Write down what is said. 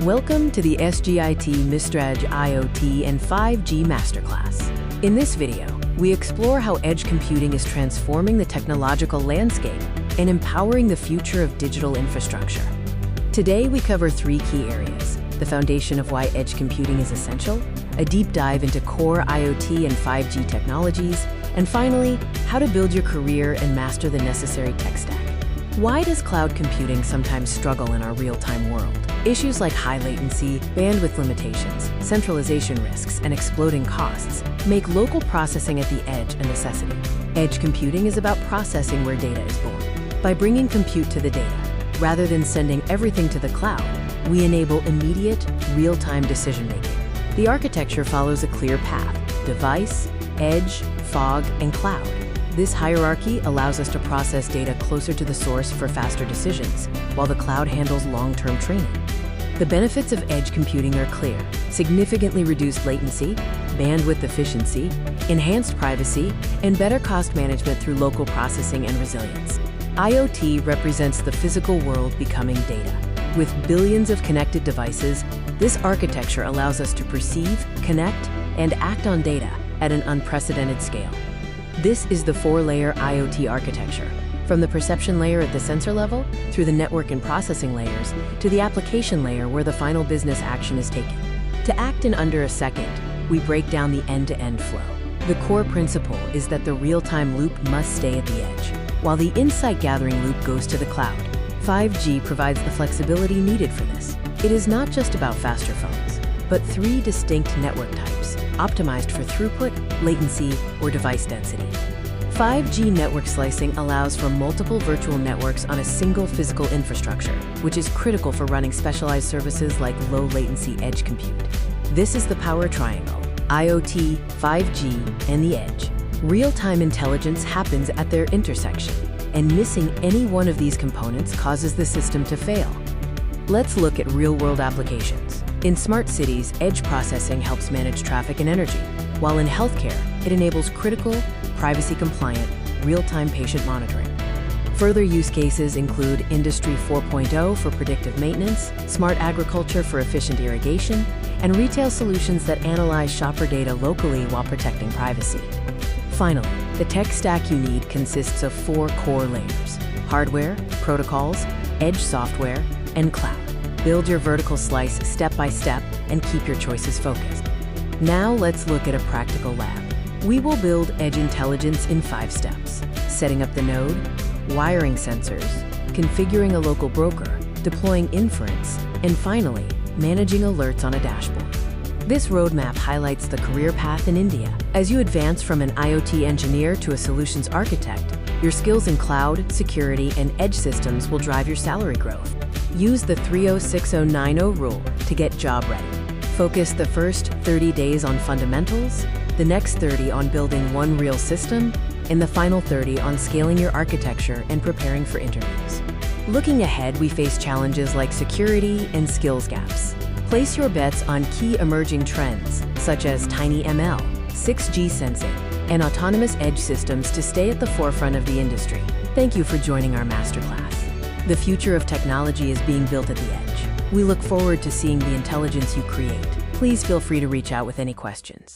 Welcome to the SGITMystr IoT and 5G Masterclass. In this video, we explore how edge computing is transforming the technological landscape and empowering the future of digital infrastructure. Today, we cover three key areas: the foundation of why edge computing is essential, a deep dive into core IoT and 5G technologies, and finally, how to build your career and master the necessary tech stack. Why does cloud computing sometimes struggle in our real-time world? Issues like high latency, bandwidth limitations, centralization risks, and exploding costs make local processing at the edge a necessity. Edge computing is about processing where data is born. By bringing compute to the data, rather than sending everything to the cloud, we enable immediate, real-time decision-making. The architecture follows a clear path: device, edge, fog, and cloud. This hierarchy allows us to process data closer to the source for faster decisions, while the cloud handles long-term training. The benefits of edge computing are clear: significantly reduced latency, bandwidth efficiency, enhanced privacy, and better cost management through local processing and resilience. IoT represents the physical world becoming data. With billions of connected devices, this architecture allows us to perceive, connect, and act on data at an unprecedented scale. This is the four-layer IoT architecture, from the perception layer at the sensor level, through the network and processing layers, to the application layer where the final business action is taken. To act in under a second, we break down the end-to-end flow. The core principle is that the real-time loop must stay at the edge, while the insight-gathering loop goes to the cloud. 5G provides the flexibility needed for this. It is not just about faster phones, but three distinct network types, optimized for throughput, latency, or device density. 5G network slicing allows for multiple virtual networks on a single physical infrastructure, which is critical for running specialized services like low-latency edge compute. This is the power triangle: IoT, 5G, and the edge. Real-time intelligence happens at their intersection, and missing any one of these components causes the system to fail. Let's look at real-world applications. In smart cities, edge processing helps manage traffic and energy, while in healthcare, it enables critical, privacy-compliant, real-time patient monitoring. Further use cases include Industry 4.0 for predictive maintenance, smart agriculture for efficient irrigation, and retail solutions that analyze shopper data locally while protecting privacy. Finally, the tech stack you need consists of four core layers: hardware, protocols, edge software, and cloud. Build your vertical slice step by step and keep your choices focused. Now let's look at a practical lab. We will build edge intelligence in 5 steps: setting up the node, wiring sensors, configuring a local broker, deploying inference, and finally, managing alerts on a dashboard. This roadmap highlights the career path in India. As you advance from an IoT engineer to a solutions architect, your skills in cloud, security, and edge systems will drive your salary growth. Use the 3-0-6-0-9-0 rule to get job ready. Focus the first 30 days on fundamentals, the next 30 on building one real system, and the final 30 on scaling your architecture and preparing for interviews. Looking ahead, we face challenges like security and skills gaps. Place your bets on key emerging trends, such as tiny ML, 6G sensing, and autonomous edge systems to stay at the forefront of the industry. Thank you for joining our masterclass. The future of technology is being built at the edge. We look forward to seeing the intelligence you create. Please feel free to reach out with any questions.